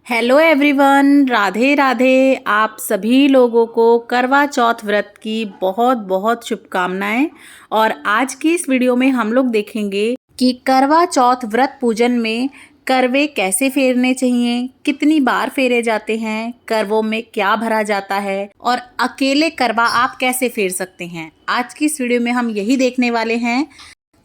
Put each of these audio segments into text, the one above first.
Hello everyone, Radhe Radhe. आप सभी लोगों को करवा चौथ व्रत की बहुत बहुत शुभकामनाएं। और आज की इस वीडियो में हम लोग देखेंगे कि करवा चौथ व्रत पूजन में करवे कैसे फेरने चाहिए, कितनी बार फेरे जाते हैं, करवों में क्या भरा जाता है और अकेले करवा आप कैसे फेर सकते हैं। आज की इस वीडियो में हम यही देखने वाले हैं।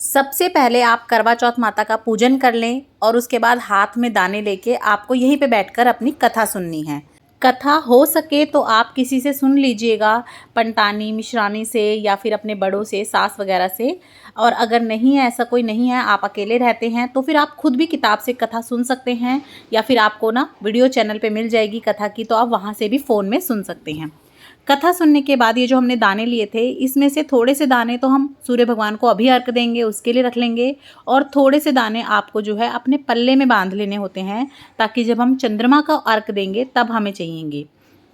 सबसे पहले आप करवा चौथ माता का पूजन कर लें और उसके बाद हाथ में दाने लेके आपको यहीं पे बैठकर अपनी कथा सुननी है। कथा हो सके तो आप किसी से सुन लीजिएगा, पंटानी मिश्रानी से या फिर अपने बड़ों से, सास वगैरह से। और अगर नहीं है, ऐसा कोई नहीं है, आप अकेले रहते हैं, तो फिर आप खुद भी किताब से कथा सुन सकते हैं या फिर आपको ना वीडियो चैनल पे मिल जाएगी कथा की, तो आप वहाँ से भी फ़ोन में सुन सकते हैं। कथा सुनने के बाद ये जो हमने दाने लिए थे, इसमें से थोड़े से दाने तो हम सूर्य भगवान को अभी अर्घ देंगे, उसके लिए रख लेंगे। और थोड़े से दाने आपको जो है अपने पल्ले में बांध लेने होते हैं, ताकि जब हम चंद्रमा का अर्घ देंगे तब हमें चाहिएंगे।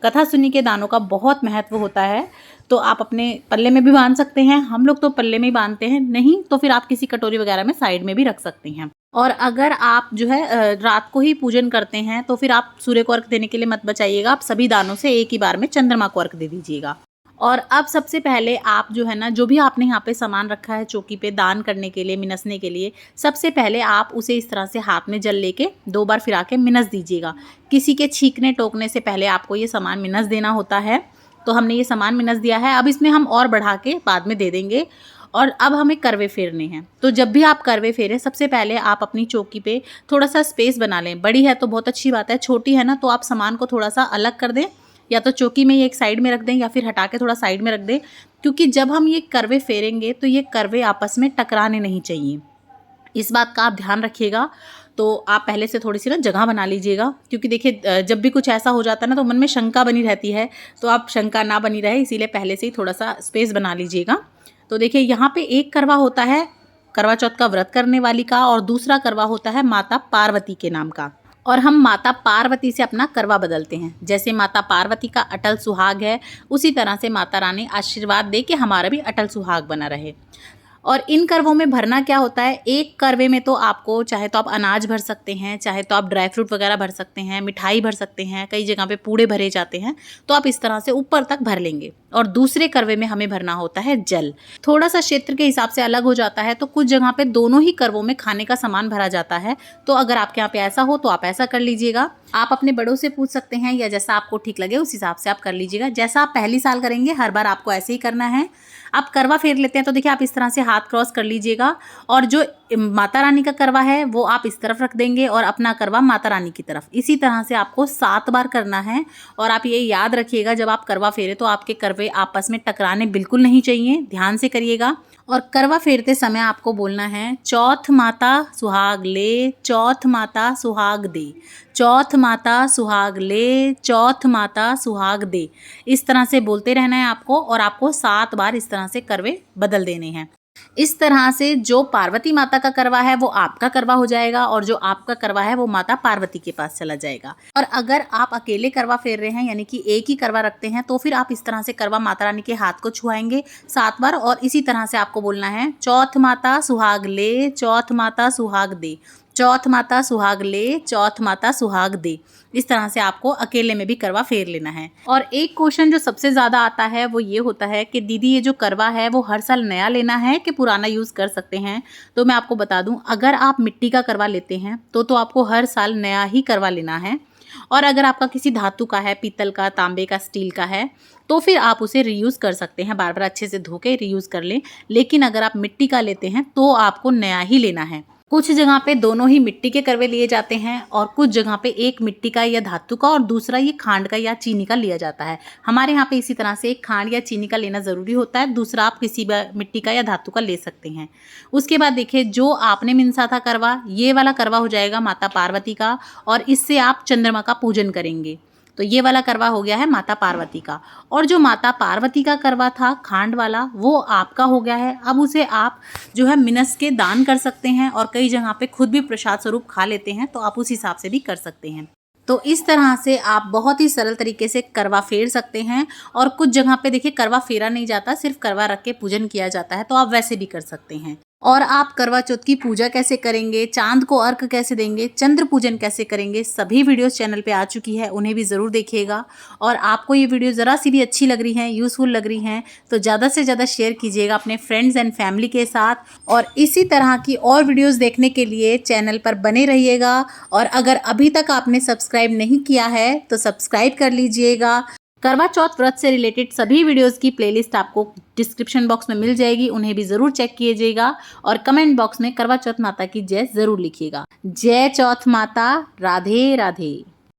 कथा सुनने के दानों का बहुत महत्व होता है, तो आप अपने पल्ले में भी बांध सकते हैं। हम लोग तो पल्ले में ही बांधते हैं, नहीं तो फिर आप किसी कटोरी वगैरह में साइड में भी रख सकते हैं। और अगर आप जो है रात को ही पूजन करते हैं, तो फिर आप सूर्य को अर्घ देने के लिए मत बचाइएगा, आप सभी दानों से एक ही बार में चंद्रमा को अर्घ दे दीजिएगा। और अब सबसे पहले आप जो है ना, जो भी आपने यहाँ पे सामान रखा है चौकी पे दान करने के लिए, मिनसने के लिए, सबसे पहले आप उसे इस तरह से हाथ में जल लेके 2 बार फिरा के मिनस दीजिएगा। किसी के छींकने टोकने से पहले आपको ये सामान मिनस देना होता है। तो हमने ये सामान मिनस दिया है, अब इसमें हम और बढ़ा के बाद में दे देंगे। और अब हमें करवे फेरने हैं। तो जब भी आप करवे फेरें, सबसे पहले आप अपनी चौकी पे थोड़ा सा स्पेस बना लें। बड़ी है तो बहुत अच्छी बात है, छोटी है ना तो आप सामान को थोड़ा सा अलग कर दें, या तो चौकी में ये एक साइड में रख दें या फिर हटा के थोड़ा साइड में रख दें। क्योंकि जब हम ये करवे फेरेंगे तो ये करवे आपस में टकराने नहीं चाहिए, इस बात का आप ध्यान रखिएगा। तो आप पहले से थोड़ी सी ना जगह बना लीजिएगा, क्योंकि देखिए जब भी कुछ ऐसा हो जाता है ना तो मन में शंका बनी रहती है, तो आप शंका ना बनी रहे इसीलिए पहले से ही थोड़ा सा स्पेस बना लीजिएगा। तो देखिए यहाँ पे एक करवा होता है करवा चौथ का व्रत करने वाली का, और दूसरा करवा होता है माता पार्वती के नाम का। और हम माता पार्वती से अपना करवा बदलते हैं। जैसे माता पार्वती का अटल सुहाग है, उसी तरह से माता रानी आशीर्वाद दे के हमारा भी अटल सुहाग बना रहे। और इन करवों में भरना क्या होता है, एक करवे में तो आपको चाहे तो आप अनाज भर सकते हैं, चाहे तो आप ड्राई फ्रूट वगैरह भर सकते हैं, मिठाई भर सकते हैं, कई जगह पे पूड़े भरे जाते हैं, तो आप इस तरह से ऊपर तक भर लेंगे। और दूसरे करवे में हमें भरना होता है जल। थोड़ा सा क्षेत्र के हिसाब से अलग हो जाता है, तो कुछ जगह पे दोनों ही करवों में खाने का सामान भरा जाता है। तो अगर आपके यहाँ पे ऐसा हो तो आप ऐसा कर लीजिएगा। आप अपने बड़ों से पूछ सकते हैं, या जैसा आपको ठीक लगे उस हिसाब से आप कर लीजिएगा। जैसा आप पहली साल करेंगे, हर बार आपको ऐसे ही करना है। आप करवा फेर लेते हैं तो देखिए आप इस तरह से हाथ क्रॉस कर लीजिएगा, और जो माता रानी का करवा है वो आप इस तरफ रख देंगे और अपना करवा माता रानी की तरफ। इसी तरह से आपको 7 बार करना है। और आप ये याद रखिएगा, जब आप करवा फेरे तो आपके करवे आपस में टकराने बिल्कुल नहीं चाहिए, ध्यान से करिएगा। और करवा फेरते समय आपको बोलना है, चौथ माता सुहाग ले, चौथ माता सुहाग दे, चौथ माता सुहाग ले, चौथ माता सुहाग दे। इस तरह से बोलते रहना है आपको, और आपको 7 बार इस तरह से करवे बदल देने हैं। इस तरह से जो पार्वती माता का करवा है वो आपका करवा हो जाएगा, और जो आपका करवा है वो माता पार्वती के पास चला जाएगा। और अगर आप अकेले करवा फेर रहे हैं, यानी कि एक ही करवा रखते हैं, तो फिर आप इस तरह से करवा माता रानी के हाथ को छुआएंगे 7 बार, और इसी तरह से आपको बोलना है, चौथ माता सुहाग ले, चौथ माता सुहाग दे, चौथ माता सुहाग ले, चौथ माता सुहाग दे। इस तरह से आपको अकेले में भी करवा फेर लेना है। और एक क्वेश्चन जो सबसे ज़्यादा आता है वो ये होता है कि दीदी ये जो करवा है वो हर साल नया लेना है कि पुराना यूज़ कर सकते हैं। तो मैं आपको बता दूं, अगर आप मिट्टी का करवा लेते हैं तो आपको हर साल नया ही करवा लेना है। और अगर आपका किसी धातु का है, पीतल का, तांबे का, स्टील का है, तो फिर आप उसे रीयूज़ कर सकते हैं, बार बार अच्छे से धो के रीयूज़ कर लें। लेकिन अगर आप मिट्टी का लेते हैं तो आपको नया ही लेना है। कुछ जगह पे दोनों ही मिट्टी के करवे लिए जाते हैं, और कुछ जगह पे एक मिट्टी का या धातु का और दूसरा ये खांड का या चीनी का लिया जाता है। हमारे यहाँ पे इसी तरह से एक खांड या चीनी का लेना ज़रूरी होता है, दूसरा आप किसी मिट्टी का या धातु का ले सकते हैं। उसके बाद देखिए, जो आपने मिनसा था करवा, ये वाला करवा हो जाएगा माता पार्वती का, और इससे आप चंद्रमा का पूजन करेंगे। तो ये वाला करवा हो गया है माता पार्वती का। और जो माता पार्वती का करवा था खांड वाला, वो आपका हो गया है। अब उसे आप जो है मिनस के दान कर सकते हैं, और कई जगह पे खुद भी प्रसाद स्वरूप खा लेते हैं, तो आप उस हिसाब से भी कर सकते हैं। तो इस तरह से आप बहुत ही सरल तरीके से करवा फेर सकते हैं। और कुछ जगह पे देखिए करवा फेरा नहीं जाता, सिर्फ करवा रख के पूजन किया जाता है, तो आप वैसे भी कर सकते हैं। और आप करवा चौथ की पूजा कैसे करेंगे, चांद को अर्घ कैसे देंगे, चंद्र पूजन कैसे करेंगे, सभी वीडियोस चैनल पे आ चुकी है, उन्हें भी ज़रूर देखिएगा। और आपको ये वीडियो ज़रा सी भी अच्छी लग रही हैं, यूज़फुल लग रही हैं, तो ज़्यादा से ज़्यादा शेयर कीजिएगा अपने फ्रेंड्स एंड फैमिली के साथ। और इसी तरह की और वीडियोज़ देखने के लिए चैनल पर बने रहिएगा। और अगर अभी तक आपने सब्सक्राइब नहीं किया है तो सब्सक्राइब कर लीजिएगा। करवा चौथ व्रत से रिलेटेड सभी वीडियोस की प्लेलिस्ट आपको डिस्क्रिप्शन बॉक्स में मिल जाएगी, उन्हें भी ज़रूर चेक कीजिएगा। और कमेंट बॉक्स में करवा चौथ माता की जय ज़रूर लिखिएगा। जय चौथ माता, राधे राधे।